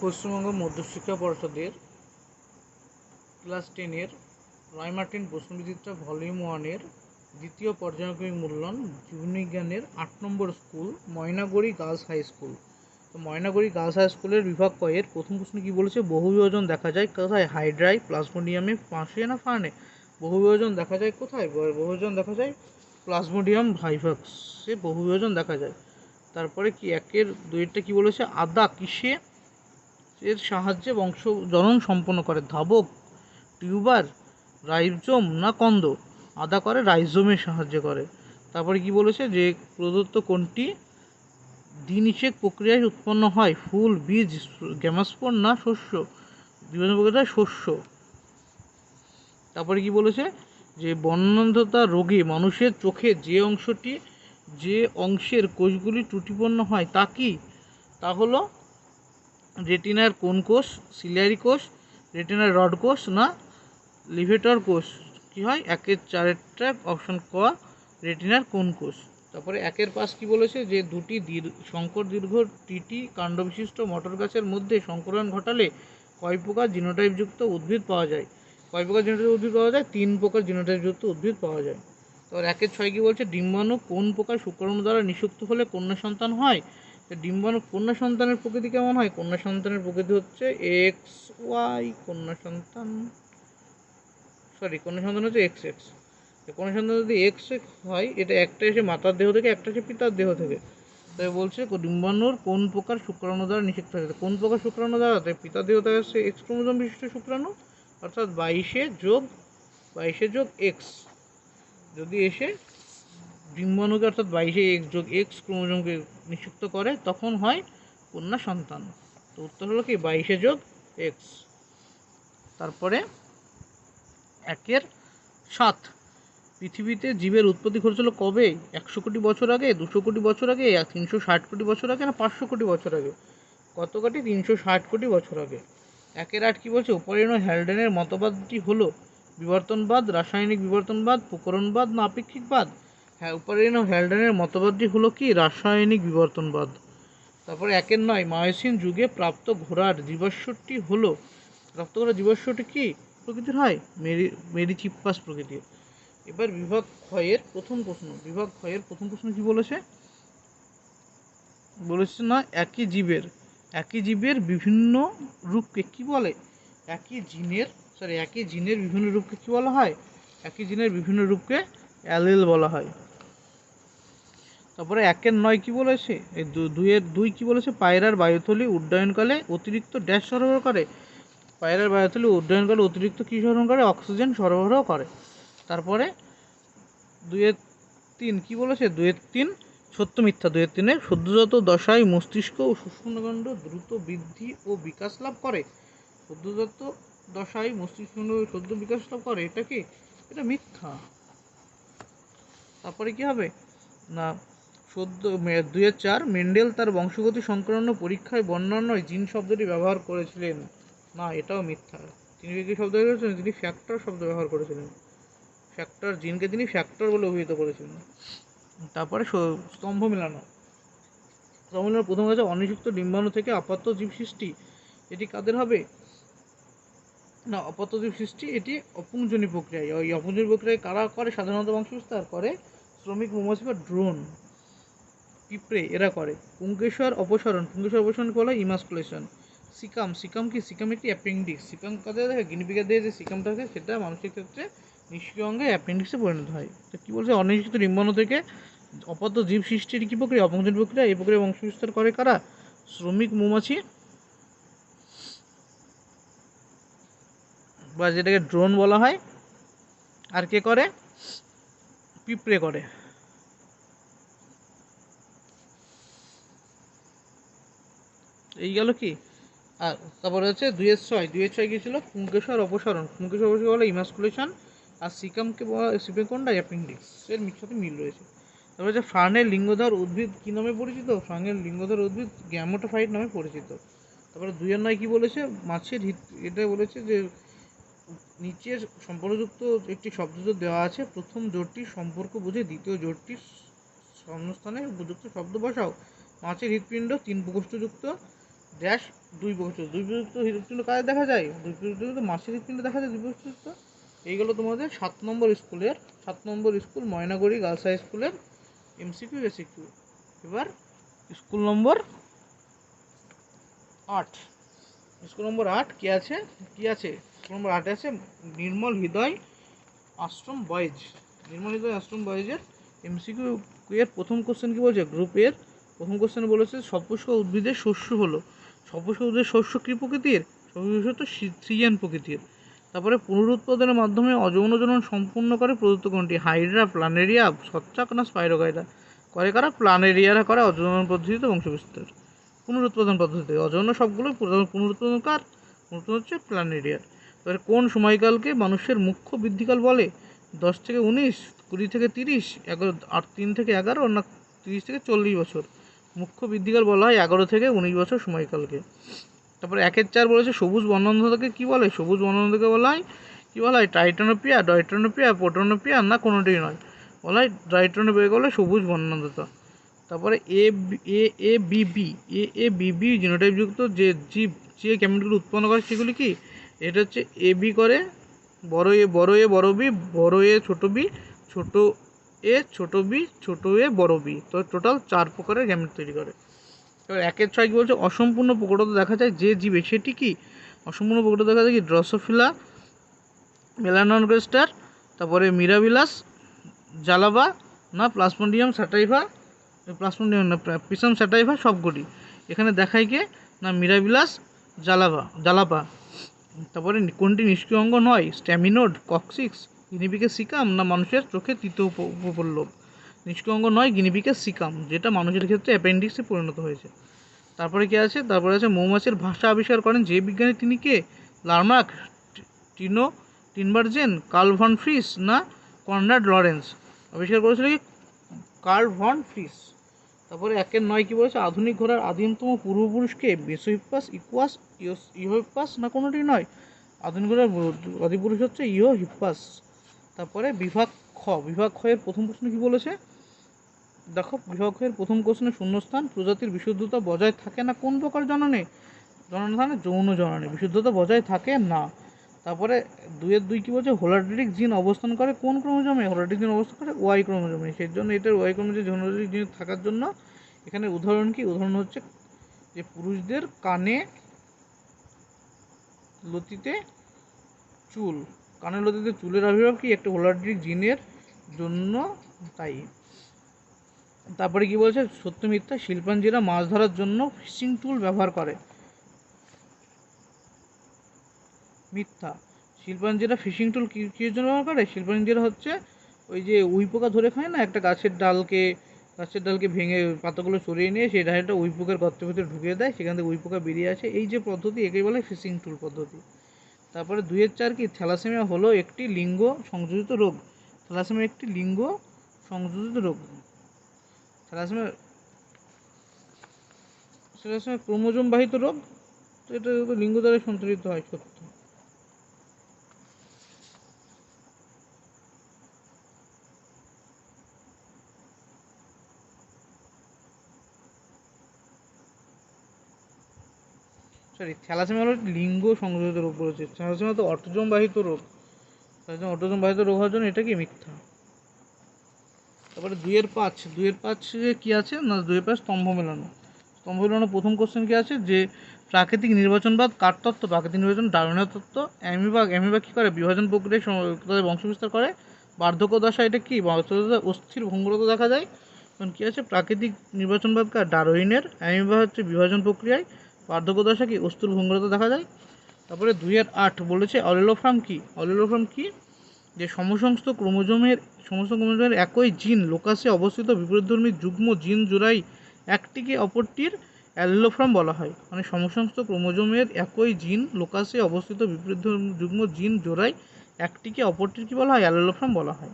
পশ্চিমবঙ্গ মধ্যশিক্ষা পর্ষদের ক্লাস 10-এর রয় মার্টিন প্রশ্নবিচিত্রা ভলিউম 1-এর দ্বিতীয় পর্যায়ক্রমিক মূল্যায়ন জীববিজ্ঞানের 8 number school Maynaguri girls high school. তো ময়নাগুড়ি গার্লস হাই স্কুলের বিভাগ কয়ের প্রথম প্রশ্ন কি বলেছে? বহু বিভাজন দেখা যায় কোথায়? হাইড্রায়, প্লাজমোডিয়ামে, পাশে না ফার্নে? বহু বিভাজন দেখা যায় কোথায়? বহু বিভাজন দেখা যায় প্লাজমোডিয়াম ভাইভাক্সে বহু বিভাজন দেখা যায়। তারপরে কি 1-2-টা কি বলেছে? আদা কিসে এর সাহায্যে বংশজনন সম্পন্ন করে? ধাবক, টিউবার, রাইজোম না কন্দ? আদা করে রাইজোমের সাহায্যে করে। তারপরে কি বলেছে? যে প্রদত্ত কোনটি দ্বিনিষেক প্রক্রিয়ায় উৎপন্ন হয়? ফুল, বীজ, গ্যামাস্পোর না শস্য? বিভিন্ন প্রক্রিয়ায় শস্য। তারপরে কি বলেছে? যে বর্ণান্ধতা রোগে মানুষের চোখে যে অংশের কোষগুলি ত্রুটিপূর্ণ হয় তা কি? তা হলো রেটিনার কোন কোষ? সিলিয়ারি কোষ, রেটিনার রড কোষ না লিভেটর কোষ? কি হয়? 1-4 অপশন ক রেটিনার কোন কোষ। তারপরে 1-5 কি বলেছে? যে দুটি সংকর দীর্ঘ টিটি কাণ্ডবিশিষ্ট মটর গাছের মধ্যে সংকরণ ঘটালে কয় প্রকার জিনোটাইপযুক্ত উদ্ভিদ পাওয়া যায়? কয় প্রকার জিনোটাইপ উদ্ভিদ পাওয়া যায়? 3 প্রকার জিনোটাইপযুক্ত উদ্ভিদ পাওয়া যায়। তারপর 1-6 কি বলছে? ডিম্বাণু কোন প্রকার শুক্রাণু দ্বারা নিষিক্ত হলে কন্যা সন্তান হয়? ডিম্বাণু কন্যা সন্তানের প্রকৃতি কেমন হয়? কন্যা সন্তানের প্রকৃতি হচ্ছে XY, কন্যা সন্তান হচ্ছে XX। কন্যা সন্তান যদি XX হয়, এটা একটা এসে মাতার দেহ থেকে, একটা এসে পিতার দেহ থেকে। তাই বলছে ডিম্বাণুর কোন প্রকার শুক্রাণু দ্বারা নিষিক্ত হয়েছে? কোন প্রকার শুক্রাণু দ্বারা? তাই পিতার দেহ থেকে আসছে X ক্রোমোজোম বিশিষ্ট শুক্রাণু, অর্থাৎ 22 যোগ X যদি এসে ডিম্বাণুকে অর্থাৎ 22 যোগ X ক্রোমোজোমকে নিষিক্ত করে, তখন হয় কন্যা সন্তান। তো উত্তর হলো কি 22 যোগ X। তারপরে 1-7 পৃথিবীতে জীবের উৎপত্তি ঘটেছিল কবে? 100 কোটি বছর আগে, 200 কোটি বছর আগে, 360 কোটি বছর আগে না 500 কোটি বছর আগে? কত কোটি? 360 কোটি বছর আগে। 1-8 কি বলছে? উপরিণ হ্যালডেনের মতবাদটি হলো বিবর্তনবাদ, রাসায়নিক বিবর্তনবাদ, প্রকরণবাদ না আপেক্ষিকবাদ? হ্যাঁ, উপরিণ হ্যালডেনের মতবাদটি হলো কি? রাসায়নিক বিবর্তনবাদ। তারপরে 1-9 মায়োসিন যুগে প্রাপ্ত ঘোড়ার জীবাশ্মটি হলো কি প্রকৃতির হয়? মেরিচিপ্পাস প্রকৃতির। এবার বিভাগ ক্ষয়ের প্রথম প্রশ্ন কি বলেছে? বলেছে না একই জীবের বিভিন্ন রূপকে কি বলে? একই জিনের বিভিন্ন রূপকে কি বলা হয়? একই জিনের বিভিন্ন রূপকে অ্যালিল বলা হয়। তারপরে 1-9 কি বলেছে? এই 2 কি বলেছে? পায়রার বায়ুথলি উড্ডয়নকালে অতিরিক্ত ড্যাশ সরবরাহ করে? পায়রার বায়ুথলি উড্ডয়নকালে অতিরিক্ত কী সরবরাহ করে? অক্সিজেন সরবরাহ করে। তারপরে 2-3 কি বলেছে? 2-3 সত্য মিথ্যা। 2-3 সদ্যজাত দশায় মস্তিষ্ক ও শুষ্ককাণ্ড দ্রুত বৃদ্ধি ও বিকাশ লাভ করে? সদ্যজাত দশায় মস্তিষ্ক সদ্য বিকাশ লাভ করে, এটা কি? এটা মিথ্যা। তারপরে কি হবে না 2-4 মেন্ডেল তার বংশগতি সংক্রান্ত পরীক্ষায় বর্ণনায় জিন শব্দটি ব্যবহার করেছিলেন না, এটাও মিথ্যা। তিনি কি শব্দ ব্যবহার করেছিলেন? তিনি ফ্যাক্টর শব্দ ব্যবহার করেছিলেন। জিনকে তিনি ফ্যাক্টর বলে অভিহিত করেছিলেন। তারপরে স্তম্ভ মেলানো প্রথম হয়েছে অনিযুক্ত ডিম্বাণু থেকে অপাত্য জীব সৃষ্টি। এটি কাদের হবে না? অপাত্য জীব সৃষ্টি এটি অপুংজনী প্রক্রিয়ায়। ওই অপুংজনী প্রক্রিয়ায় কারা করে? সাধারণত বংশবিস্তার করে শ্রমিক মৌমাছি বা ড্রোন, পিঁপড়ে, এরা করে। পুংকেশর অপসারণ বলা হয় ইমাস্কুলেশন। সিকাম একটি অ্যাপেন্ডিক্স। সিকাম কাদের দেখে? গিনিপিগের দিয়ে যে সিকামটা থাকে, সেটা মানুষের ক্ষেত্রে নিষ্ক্রিয় অঙ্গে অ্যাপেন্ডিক্সে পরিণত হয়। তো কী বলছে? অনিযুক্ত ডিম্বাণু থেকে অপাত্য জীব সৃষ্টির কী প্রক্রিয়া? অপুংজনী প্রক্রিয়া। এই প্রক্রিয়া বংশবিস্তার করে কারা? শ্রমিক মৌমাছি বা যেটাকে ড্রোন বলা হয়। আর কে করে? পিঁপড়ে করে। এই গেল কি? আর তারপরে হচ্ছে 2-6 কি ছিল? পুংকেশর অপসারণ বলে ইমাস্কুলেশন। আর সিকাম কোনটা? অ্যাপেন্ডিক্স এর সাথে মিল রয়েছে। তারপরে হচ্ছে ফার্নের লিঙ্গধর উদ্ভিদ কী নামে পরিচিত? ফার্নের লিঙ্গধর উদ্ভিদ গ্যামেটোফাইট নামে পরিচিত। তারপরে 2-9 কি বলেছে? মাছের এটা বলেছে যে নিচের সম্পর্কযুক্ত একটি শব্দজোড় দেওয়া আছে, প্রথম জোড়টির সম্পর্ক বুঝে দ্বিতীয় জোড়টির শূন্যস্থানে উপযুক্ত শব্দ বসাও। মাছের হৃৎপিণ্ড 3 প্রকোষ্ঠযুক্ত, ড্যাশ দুই প্রকৃতির হৃৎপিণ্ড কাজে দেখা যায়, দুই প্রকৃতির মাসিক হৃৎপিণ্ড দেখা যায় দুই প্রকৃতির। এইগুলো তোমাদের 7 নম্বর স্কুল ময়নাগুড়ি গার্লস হাই স্কুলের এমসিকিউ এসিকিউ। এবার স্কুল নম্বর 8, স্কুল নম্বর 8 কি আছে, স্কুল নম্বর 8 আছে নির্মল হৃদয় আশ্রম বয়েজ। নির্মল হৃদয় আশ্রম বয়েজের এমসিকিউ এর প্রথম কোশ্চেন কি বলছে, গ্রুপ এর প্রথম কোশ্চেন বলেছে সপুষ্প উদ্ভিদের শস্য হলো, সপুষ্প উদ্ভিদের শস্য কী প্রকৃতির, সপুষ্প সৃজন প্রকৃতির। তারপরে পুনরুৎপাদনের মাধ্যমে অযৌন জনন সম্পূর্ণ করে প্রদত্ত কোনটি, হাইড্রা, প্ল্যানেরিয়া, ছত্রাক না স্পাইরোগাইরা। করে কারা, প্ল্যানেরিয়ারা করে অযৌন পদ্ধতিতে বংশবিস্তার, পুনরুৎপাদন পদ্ধতিতে। অযৌন সবগুলো পুনরুৎপাদন কার, পুনরুৎপাদন হচ্ছে প্ল্যানেরিয়ার। এবারে কোন সময়কালকে মানুষের মুখ্য বৃদ্ধিকাল বলে, 10 থেকে 19, 20 থেকে 30, 3 থেকে 11 না 30 থেকে 40 বছর। মুখ্য বৃদ্ধিকাল বলা হয় 11 থেকে 19 বছর সময়কালকে। তারপরে 1-4 বলেছে সবুজ বর্ণান্ধতাকে কি বলে, সবুজ বর্ণান্ধতাকে বলা হয় কি বলা হয়, টাইটানোপিয়া, ডয়টানোপিয়া, প্রোটোনোপিয়া না কোনোটিই নয়, বলা হয় ডাইট্রোনোপিয়াকে বলে সবুজ বর্ণান্ধতা। তারপরে এ বি বি জিনোটাইপযুক্ত যে জীব যে গ্যামেটগুলো উৎপন্ন করে সেগুলি কি, এটা হচ্ছে এ বি করে, বড় এ বড় বি, বড় এ ছোট বি, ছোট এ ছোট বি, ছোট এ বড় বি, তো টোটাল 4 প্রকারের গ্যামেট তৈরি করে। এবার 1-6 কি বলছে, অসম্পূর্ণ প্রকটতা দেখা যায় যে জীবে, সেটি কি, অসম্পূর্ণ প্রকটতা দেখা যায় কি, ড্রসোফিলা মেলানোগাস্টার, তারপরে মিরাবিলাস জালাবা না প্লাজমোডিয়াম স্যাটাইভা, প্লাজমোডিয়াম না পিসাম স্যাটাইভা সবগুলি। এখানে দেখায় কে না মিরাবিলাস জালাপা। তারপরে কোনটি নিষ্ক্রিয় অঙ্গ নয়, স্ট্যামিনোড, কক্সিক্স, গিনিপিকের সিকাম না মানুষের চোখে তৃতীয় উপপল্লব। নিষ্ক্রিয় অঙ্গ নয় গিনিপিকের সিকাম, যেটা মানুষের ক্ষেত্রে অ্যাপেন্ডিক্সে পরিণত হয়েছে। তারপরে কি আছে, তারপরে আছে মৌমাছির ভাষা আবিষ্কার করেন যে বিজ্ঞানী, তিনি কে, লার্মাক, টিনবার্জেন, কার্ল ভন ফ্রিস না কনরাড লরেন্স। আবিষ্কার করেছিল কি, কার্ল ভন ফ্রিস। তারপরে 1-9 কি বলেছে, আধুনিক ঘোড়ার আদিমতম পূর্বপুরুষকে, মেসোহিপ্পাস, ইকুয়াস, ইওহিপ্পাস না কোনোটি নয়, আধুনিক ঘোড়ার আদিপুরুষ হচ্ছে ইওহিপ্পাস। তারপরে বিভাগ খ এর প্রথম প্রশ্ন কি বলেছে, দেখো বিভাগ খ এর প্রথম কোশ্চেনে শূন্যস্থান, প্রজাতির বিশুদ্ধতা বজায় থাকে না কোন প্রকার জননে, জননে যৌন জননে বিশুদ্ধতা বজায় থাকে না। তারপরে 2-2 কি বলছে, হোলার্ডিক জিন অবস্থান করে কোন ক্রোমোজোমে, হোলার্ডিক জিন অবস্থান করে ওয়াই ক্রোমোজোমে, সেই জন্য এটার ওয়াই ক্রোমোজোমে হোলার্ডিক জিন থাকার জন্য এখানে উদাহরণ কি, উদাহরণ হচ্ছে যে পুরুষদের কানে লতিতে চুল, কানের লতিতে চুলের আবির্ভাব কি, একটা হোলার্ডিক জিনের জন্য তাই। তারপরে কি বলছে, সত্য মিথ্যা, শিল্পাঞ্জিরা মাছ ধরার জন্য ফিশিং টুল ব্যবহার করে, মিথ্যা। শিল্পাঞ্জিরা ফিশিং টুল কির জন্য ব্যবহার করে, শিল্পাঞ্জিরা হচ্ছে ওই যে উই পোকা ধরে খায় না, একটা গাছের ডালকে ভেঙে পাতাগুলো সরিয়ে নিয়ে সেই ডালটা উই পোকার গর্তের ভিতরে ঢুকিয়ে দেয়, সেখান থেকে উই পোকা বেরিয়ে আসে, এই যে পদ্ধতি একেই বলে ফিশিং টুল পদ্ধতি। তারপরে 2-4 কি, থ্যালাসেমিয়া হলো একটি লিঙ্গ সংযোজিত রোগ, থ্যালাসেমিয়া একটি লিঙ্গ সংযোজিত রোগ। থ্যালাসেমিয়া ক্রোমোজোম বাহিত রোগ, তো এটা লিঙ্গ দ্বারা সঞ্চালিত হয়, সত্য। থ্যালাসেমিয়া হলো লিঙ্গ সংযোজিত রোগ বলেছে, থ্যালাসেমিয়া তো অটোজোম বাহিত রোগ, অটোজোম বাহিত রোগ হওয়ার জন্য এটা কি মিথ্যা। তারপরে 2-5 কি আছে না, 2-5 স্তম্ভ মেলানো। প্রথম কোশ্চেন কি আছে, যে প্রাকৃতিক নির্বাচনবাদ কার তত্ত্ব, প্রাকৃতিক নির্বাচন ডারউইনের তত্ত্ব। অ্যামিবা কি করে, বিভাজন প্রক্রিয়ায় তাদের বংশবিস্তার করে। বার্ধক্য দশা, এটা কি, অস্থির ভঙ্গুরতা দেখা যায়। এখন কী আছে, প্রাকৃতিক নির্বাচনবাদ কার, ডারউইনের। অ্যামিবা হচ্ছে বিভাজন প্রক্রিয়ায়, বার্ধক্য দশা কি, অস্থির ভঙ্গুরতা দেখা যায়। তারপরে 2-8 বলেছে অলিলোফ্রাম কি, যে সমস্ত ক্রোমোজোমের একই জিন লোকাসে অবস্থিত বিপরীতধর্মী যুগ্ম জিন জোড়াই একটিকে অপরটির অ্যালিলোফ্রাম বলা হয়, মানে সমস্ত ক্রোমোজোমের একই জিন লোকাসে অবস্থিত বিপরীত যুগ্ম জিন জোড়াই একটিকে অপরটির কী বলা হয়, অ্যালিলোফ্রাম বলা হয়।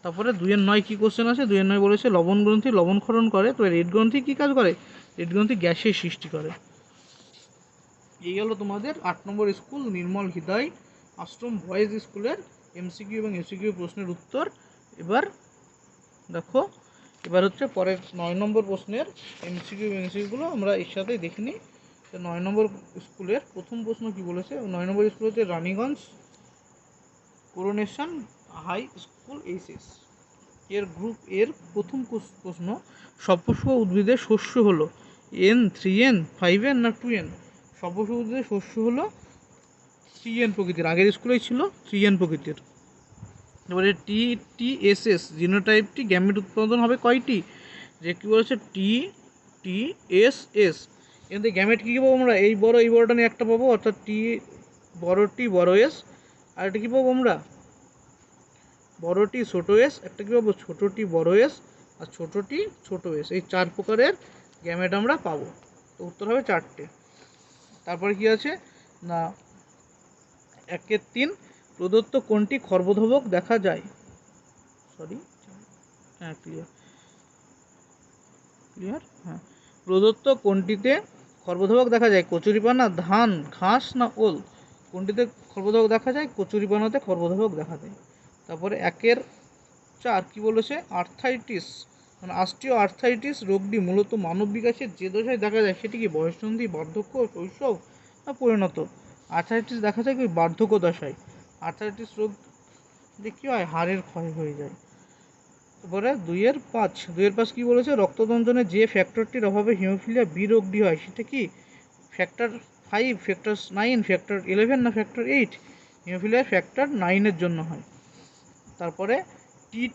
তারপরে 2-9 কী কোশ্চেন আছে, 2-9 বলেছে লবণ গ্রন্থি লবণক্ষরণ করে, তো রেড গ্রন্থি কী কাজ করে, রেড গ্রন্থি গ্যাসের সৃষ্টি করে। এই হলো তোমাদের 8 নম্বর স্কুল নির্মল হৃদয় আশ্রম বয়েজ স্কুলের এমসিকিউ এবং এসিকিউ প্রশ্নের উত্তর। এবার দেখো, এবার হচ্ছে পরের 9 নম্বর প্রশ্নের এমসিকিউ এবং এসিকিউগুলো আমরা এর সাথেই দেখে নিই। 9 নম্বর স্কুলের প্রথম প্রশ্ন কি বলেছে? 9 নম্বর স্কুল হচ্ছে Raniganj coronation high school HS. Group এর প্রথম প্রশ্ন, সপুষ্প উদ্ভিদের শস্য হলো N 3N 5N না 2N? সপুষ্প উদ্ভিদের শস্য হলো 3N প্রকৃতির, আগের স্কুলেই ছিল 3N প্রকৃতির। এবারে TTSS জিনোটাইপটি গ্যামেট উৎপাদন হবে কয়টি? যে কী বলেছে TTSS, এখান থেকে গ্যামেট কী কী পাবো আমরা? এই বড়টা নিয়ে একটা পাবো, অর্থাৎ T বড় এস, আর একটা কী পাবো আমরা? বড় টি ছোট এস, একটা কী পাবো? ছোট টি বড় এস, আর ছোট টি ছোট এস। এই 4 প্রকারের গ্যামেট আমরা পাবো। তো উত্তর হবে 4টে। তারপরে কি আছে না 1-3 প্রদত্ত কোনটি খর্বধবক দেখা যায়? হ্যাঁ ক্লিয়ার। হ্যাঁ, প্রদত্ত কোনটিতে খর্বধবক দেখা যায়? কচুরিপানা, ধান, ঘাস না ওল? কোনটিতে খর্বধবক দেখা যায়? কচুরিপানাতে খর্বধবক দেখা যায়। তারপরে 1-4 কি বলেছে? আর্থাইটিস মানে অস্টিও আর্থাইটিস রোগটি মূলত মানব বিকাশের যে দশায় দেখা যায় সেটি কি বয়ঃসন্ধি, বার্ধক্য, শৈশব না পরিণত? আর্থাইটিস দেখা যায় কি বার্ধক্য দশায়। আর্থাইটিস রোগ কী হয়? হাড়ের ক্ষয় হয়ে যায়। তারপরে 2-5 কি বলেছে? রক্ততঞ্চনে যে ফ্যাক্টরটির অভাবে হিমোফিলিয়া বি রোগটি হয় সেটা কি? ফ্যাক্টর 5, ফ্যাক্টর 9, ফ্যাক্টর 11 না ফ্যাক্টর 8? হিমোফিলিয়া ফ্যাক্টর 9-এর জন্য হয়। তারপরে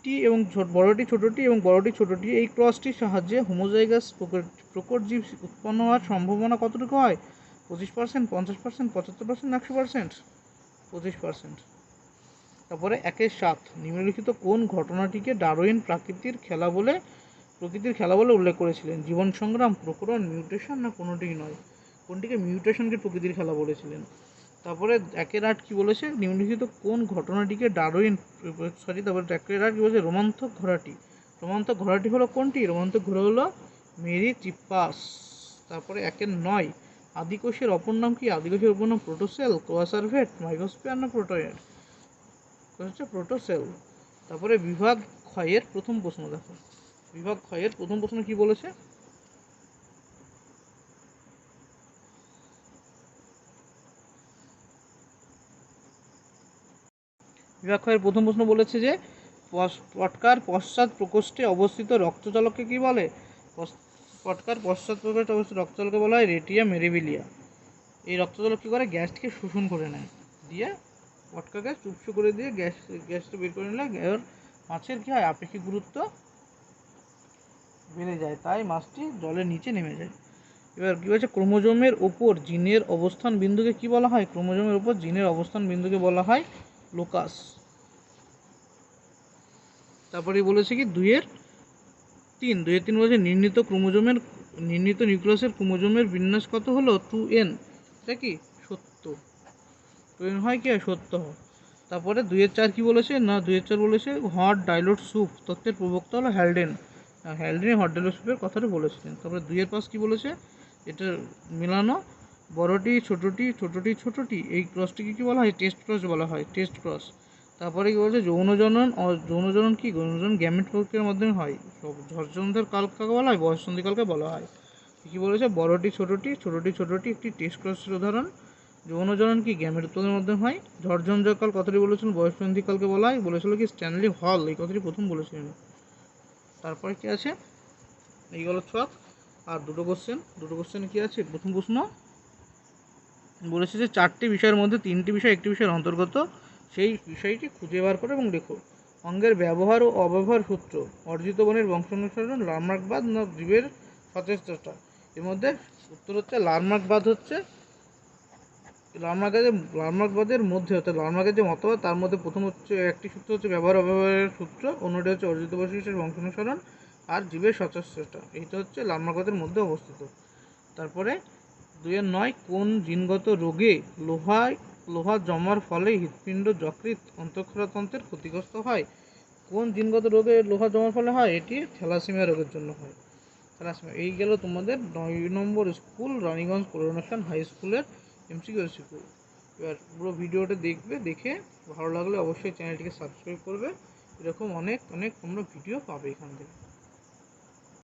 টি এবং বড়টি ছোটটি এবং বড়টি ছোটটি এই ক্রসটির সাহায্যে হোমোজাইগাস প্রকট জীব উৎপন্ন হওয়ার সম্ভাবনা কতটুকু হয়? 25%, 50%, 75%, 100%? 25%। তারপরে 1-7 নিম্নলিখিত কোন ঘটনাটিকে ডারউইন প্রকৃতির খেলা বলে উল্লেখ করেছিলেন? জীবন সংগ্রাম, প্রকরণ, মিউটেশন না কোনোটিই নয়? কোনটিকে মিউটেশনকে প্রকৃতির খেলা বলেছিলেন? তারপরে 1-8 কি বলেছে? নিম্নলিখিত কোন ঘটনাটিকে তারপরে 1-8 কি বলেছে? রোমান্থক ঘোড়াটি হলো কোনটি? রোমান্থক ঘোড়া হলো মেরি চিপ্পাস। তারপরে 1-9 আদিকোষের অপর নাম কি? আদিকোষের অপর নাম প্রোটোসেল, কোয়াসার্ভেট, মাইক্রোস্ফিয়ার না প্রোটোয়েড? হচ্ছে প্রোটোসেল। তারপরে বিভাগ ক্ষয়ের প্রথম প্রশ্ন দেখো। বিভাগ ক্ষয়ের প্রথম প্রশ্ন কি বলেছে? বিভাগ ক্ষয়ের প্রথম প্রশ্ন বলেছে যে পটকার পশ্চাৎ প্রকোষ্ঠে অবস্থিত রক্তচলককে কি বলে? পটকার পশ্চাৎ প্রকোষ্ঠে অবস্থিত রক্তচলককে বলা হয় রেটিয়া মেরিবিলিয়া। এই রক্তচলক কী করে? গ্যাসটিকে শোষণ করে নেয়, দিয়ে পটকাকে চুপসু করে দিয়ে গ্যাসটা বের করে নিলে মাছের কী হয়? আপেক্ষিক গুরুত্ব বেড়ে যায়, তাই মাছটি জলের নিচে নেমে যায়। এবার কী বলছে? ক্রোমোজোমের ওপর জিনের অবস্থান বিন্দুকে কী বলা হয়? ক্রোমোজোমের ওপর জিনের অবস্থান বিন্দুকে বলা হয় লোকাস। তারপরে বলেছে কি 2-3 বলেছে নির্ণীত নিউক্লিয়াসের ক্রোমোজোমের বিন্যাস কত হলো? 2N। এটা কি সত্য? 2N হয় কি? সত্য হয়। তারপরে 2-4 কি বলেছে? না 2-4 বলেছে হট ডাইলুট স্যুপ তত্ত্বের প্রবক্তা হলো হ্যালডেন। হ্যালডেন হট ডাইলুট স্যুপের কথাটা বলেছিলেন। তারপরে 2-5 কি বলেছে? এটা মেলানো বড়টি ছোটটি এই ক্রসটিকে কি বলা হয়? টেস্ট ক্রস বলা হয়, টেস্ট ক্রস। তারপরে কি বলছে? যৌনজনন কি? যৌনজনন গ্যামেট প্রক্রিয়ার মাধ্যমে হয়। ঝরঝন্ধার কাল কাকে বলা হয়? বয়ঃসন্ধিকালকে বলা হয়। কি বলেছে? বড়টি ছোটটি একটি টেস্ট ক্রসের উদাহরণ। যৌনজনন কি? গ্যামেট উৎপাদনের মাধ্যমে হয়। ঝরঝঞ্ঝার কাল কথাটি বলেছিলেন বয়ঃসন্ধিকালকে বলা হয়, বলেছিল কি স্ট্যানলি হল এই কথাটি প্রথম বলেছিলেন। তারপরে কি আছে? এই গেল ছক। আর দুটো কোশ্চেন কি আছে? প্রথম প্রশ্ন বলেছে যে 4টি বিষয়ের মধ্যে 3টি বিষয় একটি বিষয়ের অন্তর্গত, সেই বিষয়টি খুঁজে বার করো এবং লেখো। অঙ্গের ব্যবহার ও অব্যবহার সূত্র, অর্জিত বনের বংশানুসরণ, লার্মার্কবাদ না জীবের সচেষ্টতা? এর মধ্যে উত্তর হচ্ছে লার্মার্কবাদ। হচ্ছে লার্মার্কবাদের মধ্যে অর্থাৎ লার্মার্কের যে মতবাদ তার মধ্যে প্রথম হচ্ছে একটি সূত্র হচ্ছে ব্যবহার অব্যবহারের সূত্র, অন্যটি হচ্ছে অর্জিত বৈশিষ্ট্যের বংশানুসরণ, আর জীবের সচেষ্টতা। এইটা হচ্ছে লার্মার্কবাদের মধ্যে অবস্থিত। তারপরে 2-9 কোন জিনগত রোগে লোহা জমার ফলে হৃৎপিণ্ড, যকৃৎ, অন্তঃক্ষরাতন্ত্রের ক্ষতিগ্রস্ত হয়? কোন জিনগত রোগে লোহা জমার ফলে হয়? এটি থ্যালাসেমিয়া রোগের জন্য হয়। এই গেল তোমাদের 9 নম্বর স্কুল রানীগঞ্জ করোনেশন হাই স্কুলের MCQ। এবার পুরো ভিডিওটা দেখে ভালো লাগলে অবশ্যই চ্যানেলটিকে সাবস্ক্রাইব করবে। এরকম অনেক তোমরা ভিডিও পাবে এখান থেকে।